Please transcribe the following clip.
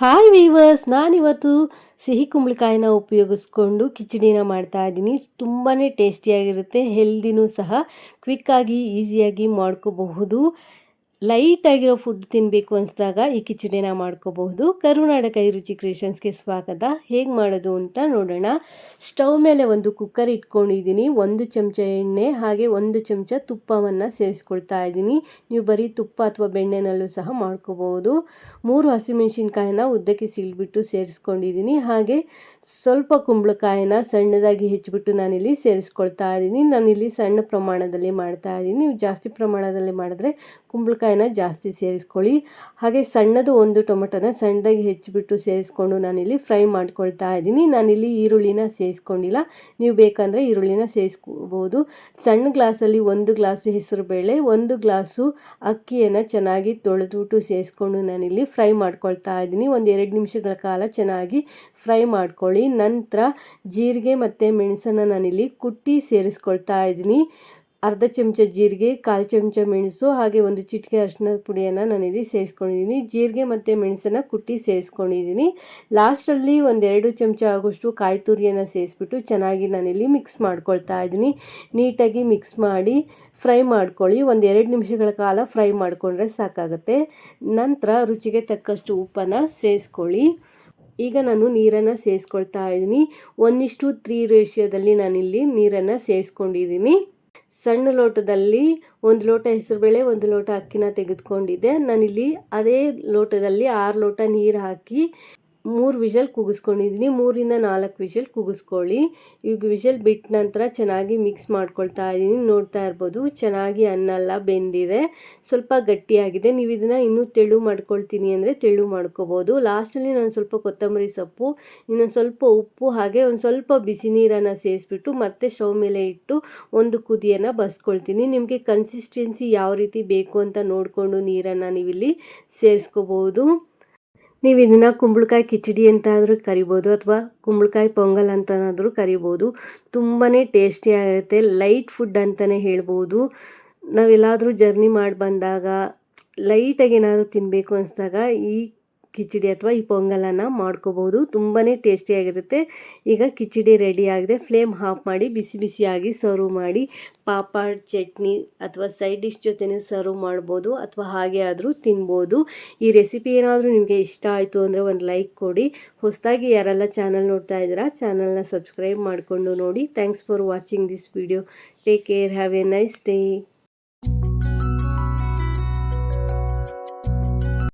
Hi viewers, ನಾನಿವತ್ತು ಸಿಹಿ ಕುಂಬಳಕಾಯಿನ ಉಪಯೋಗಿಸ್ಕೊಂಡು ಕಿಚಡಿನ ಮಾಡ್ತಾ ಇದ್ದೀನಿ. ತುಂಬಾ ಟೇಸ್ಟಿಯಾಗಿರುತ್ತೆ, ಹೆಲ್ದಿನೂ ಸಹ. ಕ್ವಿಕ್ಕಾಗಿ ಈಸಿಯಾಗಿ ಮಾಡ್ಕೋಬಹುದು. ಲೈಟಾಗಿರೋ ಫುಡ್ ತಿನ್ನಬೇಕು ಅನಿಸಿದಾಗ ಈ ಕಿಚಡಿನ ಮಾಡ್ಕೋಬಹುದು. ಕರುನಾಡ ಕೈ ರುಚಿ ಕ್ರಿಯೇಷನ್ಸ್ಗೆ ಸ್ವಾಗತ. ಹೇಗೆ ಮಾಡೋದು ಅಂತ ನೋಡೋಣ. ಸ್ಟವ್ ಮೇಲೆ ಒಂದು ಕುಕ್ಕರ್ ಇಟ್ಕೊಂಡಿದ್ದೀನಿ. 1 ಚಮಚ ಎಣ್ಣೆ ಹಾಗೆ 1 ಚಮಚ ತುಪ್ಪವನ್ನು ಸೇರಿಸ್ಕೊಳ್ತಾ ಇದ್ದೀನಿ. ನೀವು ಬರೀ ತುಪ್ಪ ಅಥವಾ ಬೆಣ್ಣೆನಲ್ಲೂ ಸಹ ಮಾಡ್ಕೋಬಹುದು. 3 ಹಸಿಮೆಣಸಿನ್ಕಾಯಿನ ಉದ್ದಕ್ಕೆ ಸೀಳ್ಬಿಟ್ಟು ಸೇರಿಸ್ಕೊಂಡಿದ್ದೀನಿ. ಹಾಗೆ ಸ್ವಲ್ಪ ಕುಂಬಳಕಾಯಿನ ಸಣ್ಣದಾಗಿ ಹೆಚ್ಚಿಬಿಟ್ಟು ನಾನಿಲ್ಲಿ ಸೇರಿಸ್ಕೊಳ್ತಾ ಇದ್ದೀನಿ. ನಾನಿಲ್ಲಿ ಸಣ್ಣ ಪ್ರಮಾಣದಲ್ಲಿ ಮಾಡ್ತಾ ಇದ್ದೀನಿ. ನೀವು ಜಾಸ್ತಿ ಪ್ರಮಾಣದಲ್ಲಿ ಮಾಡಿದ್ರೆ ಕುಂಬಳಕಾಯಿನ ಜಾಸ್ತಿ ಸೇರಿಸ್ಕೊಳ್ಳಿ. ಹಾಗೆ ಸಣ್ಣದು 1 ಟೊಮೆಟೊನ ಸಣ್ಣದಾಗಿ ಹೆಚ್ಚಿಬಿಟ್ಟು ಸೇರಿಸ್ಕೊಂಡು ನಾನಿಲ್ಲಿ ಫ್ರೈ ಮಾಡ್ಕೊಳ್ತಾ ಇದ್ದೀನಿ. ನಾನಿಲ್ಲಿ ಈರುಳ್ಳಿನ ಸೇರಿಸ್ಕೊಂಡಿಲ್ಲ, ನೀವು ಬೇಕಂದರೆ ಈರುಳ್ಳಿನ ಸೇರಿಸ್ಕೋಬೋದು. ಸಣ್ಣ ಗ್ಲಾಸಲ್ಲಿ 1 ಗ್ಲಾಸು ಹೆಸರುಬೇಳೆ, 1 ಗ್ಲಾಸು ಅಕ್ಕಿಯನ್ನು ಚೆನ್ನಾಗಿ ತೊಳೆದ್ಬಿಟ್ಟು ಸೇರಿಸ್ಕೊಂಡು ನಾನಿಲ್ಲಿ ಫ್ರೈ ಮಾಡ್ಕೊಳ್ತಾ ಇದ್ದೀನಿ. 1-2 ನಿಮಿಷಗಳ ಕಾಲ ಚೆನ್ನಾಗಿ ಫ್ರೈ ಮಾಡ್ಕೊಳ್ಳಿ. ನಂತರ ಜೀರಿಗೆ ಮತ್ತು ಮೆಣಸನ್ನು ನಾನಿಲ್ಲಿ ಕುಟ್ಟಿ ಸೇರಿಸ್ಕೊಳ್ತಾ ಇದ್ದೀನಿ. ಅರ್ಧ ಚಮಚ ಜೀರಿಗೆ, 1/4 ಚಮಚ ಮೆಣಸು ಹಾಗೆ 1 ಚಿಟಿಕೆ ಅರಿಶಿನ ಪುಡಿಯನ್ನು ನಾನಿಲ್ಲಿ ಸೇರಿಸ್ಕೊಂಡಿದ್ದೀನಿ. ಜೀರಿಗೆ ಮತ್ತು ಮೆಣಸನ್ನು ಕುಟ್ಟಿ ಸೇರಿಸ್ಕೊಂಡಿದ್ದೀನಿ. ಲಾಸ್ಟಲ್ಲಿ 1-2 ಚಮಚ ಆಗೋಷ್ಟು ಕಾಯಿ ತುರಿಯನ್ನು ಸೇರಿಸ್ಬಿಟ್ಟು ಚೆನ್ನಾಗಿ ನಾನಿಲ್ಲಿ ಮಿಕ್ಸ್ ಮಾಡ್ಕೊಳ್ತಾ ಇದ್ದೀನಿ. ನೀಟಾಗಿ ಮಿಕ್ಸ್ ಮಾಡಿ ಫ್ರೈ ಮಾಡ್ಕೊಳ್ಳಿ. 1-2 ನಿಮಿಷಗಳ ಕಾಲ ಫ್ರೈ ಮಾಡಿಕೊಂಡ್ರೆ ಸಾಕಾಗುತ್ತೆ. ನಂತರ ರುಚಿಗೆ ತಕ್ಕಷ್ಟು ಉಪ್ಪನ್ನು ಸೇರಿಸ್ಕೊಳ್ಳಿ. ಈಗ ನಾನು ನೀರನ್ನು ಸೇರಿಸ್ಕೊಳ್ತಾ ಇದ್ದೀನಿ. 1:3 ರೇಷಿಯೋದಲ್ಲಿ ನಾನಿಲ್ಲಿ ನೀರನ್ನು ಸೇರಿಸ್ಕೊಂಡಿದ್ದೀನಿ. ಸಣ್ಣ ಲೋಟದಲ್ಲಿ 1 ಲೋಟ ಹೆಸರುಬೇಳೆ, 1 ಲೋಟ ಅಕ್ಕಿನ ತೆಗೆದುಕೊಂಡಿದ್ದೆ. ನಾನಿಲ್ಲಿ ಅದೇ ಲೋಟದಲ್ಲಿ 6 ಲೋಟ ನೀರು ಹಾಕಿ 3 ವಿಷಲ್ ಕೂಗಿಸ್ಕೊಂಡಿದ್ದೀನಿ. 3-4 ವಿಷಲ್ ಕೂಗಿಸ್ಕೊಳ್ಳಿ. ಈಗ ವಿಷಲ್ ಬಿಟ್ಟ ನಂತರ ಚೆನ್ನಾಗಿ ಮಿಕ್ಸ್ ಮಾಡ್ಕೊಳ್ತಾ ಇದ್ದೀನಿ. ನೋಡ್ತಾ ಇರ್ಬೋದು ಚೆನ್ನಾಗಿ ಅನ್ನ ಎಲ್ಲ ಬೆಂದಿದೆ, ಸ್ವಲ್ಪ ಗಟ್ಟಿಯಾಗಿದೆ. ನೀವು ಇದನ್ನು ಇನ್ನೂ ತೆಳು ಮಾಡ್ಕೊಳ್ತೀನಿ ಅಂದರೆ ತೆಳು ಮಾಡ್ಕೋಬೋದು. ಲಾಸ್ಟಲ್ಲಿ ನಾನು ಸ್ವಲ್ಪ ಕೊತ್ತಂಬರಿ ಸೊಪ್ಪು, ಇನ್ನೊಂದು ಸ್ವಲ್ಪ ಉಪ್ಪು ಹಾಗೆ ಒಂದು ಸ್ವಲ್ಪ ಬಿಸಿ ನೀರನ್ನು ಸೇರಿಸ್ಬಿಟ್ಟು ಮತ್ತೆ ಸ್ಟವ್ ಮೇಲೆ ಇಟ್ಟು ಒಂದು ಕುದಿಯನ್ನು ಬಸ್ಕೊಳ್ತೀನಿ. ನಿಮಗೆ ಕನ್ಸಿಸ್ಟೆನ್ಸಿ ಯಾವ ರೀತಿ ಬೇಕು ಅಂತ ನೋಡಿಕೊಂಡು ನೀರನ್ನು ನೀವಿಲ್ಲಿ ಸೇರಿಸ್ಕೋಬೋದು. ನೀವು ಇದನ್ನು ಕುಂಬಳಕಾಯಿ ಕಿಚಡಿ ಅಂತಾದರೂ ಕರಿಬೋದು ಅಥವಾ ಕುಂಬಳಕಾಯಿ ಪೊಂಗಲ್ ಅಂತನಾದರೂ ಕರಿಬೋದು. ತುಂಬಾ ಟೇಸ್ಟಿಯಾಗಿರುತ್ತೆ, ಲೈಟ್ ಫುಡ್ ಅಂತಲೇ ಹೇಳ್ಬೋದು. ನಾವೆಲ್ಲಾದರೂ ಜರ್ನಿ ಮಾಡಿ ಬಂದಾಗ ಲೈಟಾಗಿ ಏನಾದರೂ ತಿನ್ನಬೇಕು ಅನಿಸಿದಾಗ ಈ ಕಿಚಡಿ ಅಥವಾ ಈ ಪೊಂಗಲನ್ನು ಮಾಡ್ಕೋಬೋದು. ತುಂಬಾ ಟೇಸ್ಟಿಯಾಗಿರುತ್ತೆ. ಈಗ ಕಿಚಡಿ ರೆಡಿ ಆಗಿದೆ. ಫ್ಲೇಮ್ ಆಫ್ ಮಾಡಿ ಬಿಸಿ ಬಿಸಿಯಾಗಿ ಸರ್ವ್ ಮಾಡಿ. ಪಾಪಡ್, ಚಟ್ನಿ ಅಥವಾ ಸೈಡ್ ಡಿಶ್ ಜೊತೆನೇ ಸರ್ವ್ ಮಾಡ್ಬೋದು ಅಥವಾ ಹಾಗೆ ಆದರೂ ತಿನ್ಬೋದು. ಈ ರೆಸಿಪಿ ಏನಾದರೂ ನಿಮಗೆ ಇಷ್ಟ ಆಯಿತು ಅಂದರೆ ಒಂದು ಲೈಕ್ ಕೊಡಿ. ಹೊಸದಾಗಿ ಯಾರೆಲ್ಲ ಚಾನಲ್ ನೋಡ್ತಾ ಇದ್ದೀರಾ ಚಾನಲ್ನ ಸಬ್ಸ್ಕ್ರೈಬ್ ಮಾಡಿಕೊಂಡು ನೋಡಿ. Thanks for watching this video. Take care, have A nice day.